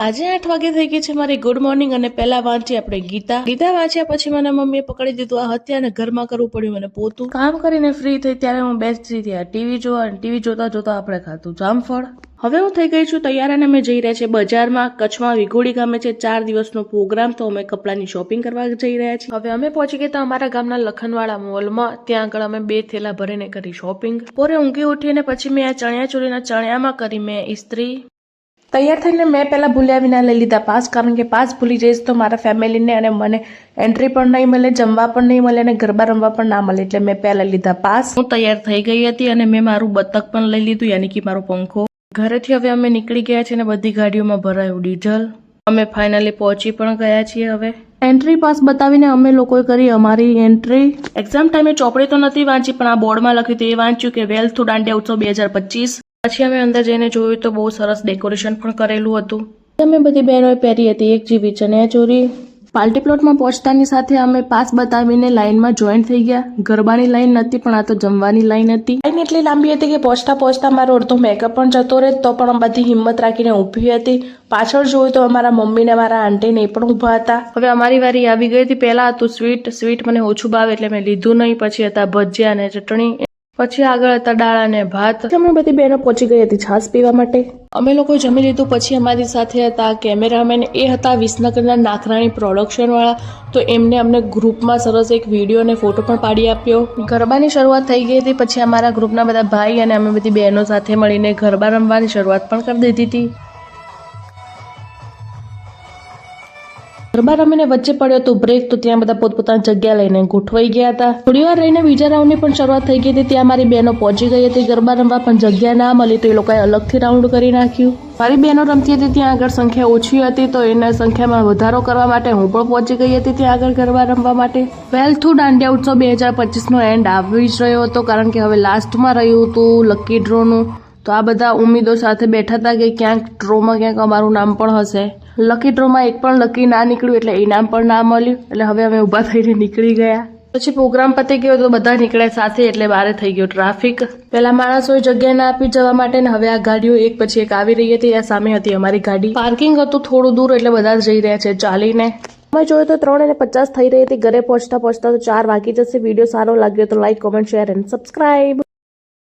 આજે 8 વાગે થઈ ગઈ છે મારી ગુડ મોર્નિંગ અને પહેલા વાંચી આપણે ગીતા વાંચ્યા પછી મને મમ્મીએ પકડી દીધું આ હત્યા અને ઘરમાં કરવું પડ્યું મને પોતું કામ કરીને ફ્રી થઈ ત્યારે હું બેસતી હતી ટીવી જોવા અને ટીવી જોતા જોતા આપણે ખાતું જામફળ હવે હું થઈ ગઈ છું તૈયાર અને અમે જઈ રહ્યા છીએ બજારમાં કચ્છમાં વિઘોડી ગામે છે 4 દિવસનો પ્રોગ્રામ તો અમે કપડાની શોપિંગ કરવા જઈ રહ્યા છીએ હવે અમે પહોંચી ગયા અમારા ગામના લખનવાડા મોલમાં ત્યાં આગળ અમે 2 થેલા ભરીને કરી શોપિંગ પોરે ઊંઘી ઉઠીને પછી મેં આ ચણિયાચોળીના ચણિયામાં કરી મેં ઇસ્ત્રી તૈયાર થઈને મેં પહેલા ભૂલ્યા વિના લઈ લીધા પાસ કારણ કે પાસ ભૂલી જઈશ તો મારા ફેમિલીને અને મને એન્ટ્રી પણ નહીં મળે જમવા પણ નહીં મળે અને ગરબા રમવા પણ ના મળે એટલે મેં પહેલા લીધા પાસ હું તૈયાર થઈ ગઈ હતી અને મેં મારું બતક પણ લઈ લીધું યાની કે મારો પંખો ઘરેથી હવે અમે નીકળી ગયા છીએ અને બધી ગાડીઓમાં ભરાયું ડીઝલ અમે ફાઇનલી પહોંચી પણ ગયા છીએ હવે એન્ટ્રી પાસ બતાવીને અમે લોકોએ કરી અમારી એન્ટ્રી એક્ઝામ ટાઈમે ચોપડી તો નથી વાંચી પણ આ બોર્ડમાં લખ્યું હતું એ વાંચ્યું કે વેલ્થ દાંડિયા ઉત્સવ 2025 પછી અમે અંદર જઈને જોયું તો બહુ સરસ ડેકોરેશન પણ કરેલું હતું અમે બધી બહેનોએ પહેરી હતી 1 GB ચણિયાચોળી પાર્ટી પ્લોટમાં પહોંચતાની સાથે અમે પાસ બતાવીને લાઈનમાં જોઈન થઈ ગયા ગરબાની લાઈન નથી પણ આ તો જમવાની લાઈન હતી લાઈન એટલી લાંબી હતી કે પહોંચતા મારો અડધો મેકઅપ પણ જતો રહે તો પણ બધી હિંમત રાખીને ઊભી હતી પાછળ જોયું તો અમારા મમ્મી ને મારા આંટી ને પણ ઊભા હતા હવે અમારી વારી આવી ગઈ હતી પહેલા હતું સ્વીટ મને ઓછું ભાવે એટલે મેં લીધું નહીં પછી હતા ભજીયા અને ચટણી પછી આગળ હતા દાળ અને ભાત અમે બધી બહેનો પહોંચી ગઈ હતી છાશ પીવા માટે અમે લોકો જમી લીધું પછી અમારી સાથે હતા કેમેરામેન એ હતા વિસનગરના નાખરાણી પ્રોડક્શન વાળા તો એમને અમને ગ્રુપમાં સરસ એક વિડીયો અને ફોટો પણ પાડી આપ્યો ગરબાની શરૂઆત થઈ ગઈ હતી પછી અમારા ગ્રુપના બધા ભાઈ અને અમે બધી બહેનો સાથે મળીને ગરબા રમવાની શરૂઆત પણ કરી દીધી હતી ગરબા રમીને વચ્ચે પડ્યો તો બ્રેક તો ત્યાં બધા પોતપોતાની જગ્યા લઈને ગોઠવાઈ ગયા હતા થોડી વાર રહીને બીજા રાઉન્ડની પણ શરૂઆત થઈ ગઈ હતી ત્યાં મારી બહેનો પહોંચી ગઈ હતી ગરબા રમવા પણ જગ્યા ના મળી તો એ લોકોએ અલગથી રાઉન્ડ કરી નાખ્યું મારી બહેનો રમતી હતી ત્યાં આગળ સંખ્યા ઓછી હતી તો એના સંખ્યામાં વધારો કરવા માટે હું પણ પહોંચી ગઈ હતી ત્યાં આગળ ગરબા રમવા માટે વેલ્થુ દાંડિયા ઉત્સવ 2025 નો એન્ડ આવી જ રહ્યો હતો કારણ કે હવે લાસ્ટમાં રહ્યું હતું લકી ડ્રોનું તો આ બધા ઉમ્મીદો સાથે બેઠા હતા કે ક્યાંક ડ્રોમાં ક્યાંક અમારું નામ પણ હશે લકી ડ્રોમાં એક પણ લકી ના નીકળ્યું એટલે ઇનામ પણ ના મળ્યું એટલે હવે અમે ઊભા થઈને નીકળી ગયા પછી પ્રોગ્રામ પતી ગયો તો બધા નીકળ્યા સાથે એટલે બારે થઈ ગયો ટ્રાફિક પેલા માણસોએ જગ્યા ના આપી જવા માટે ને હવે આ ગાડીઓ એક પછી એક આવી રહી હતી આ સામે હતી અમારી ગાડી પાર્કિંગ હતું થોડું દૂર એટલે બધા જઈ રહ્યા છે ચાલીને અમે જોયું તો 3:50 થઈ રહી હતી ઘરે પહોંચતા તો 4 વાગી જશે વિડીયો સારો લાગ્યો તો like comment share and subscribe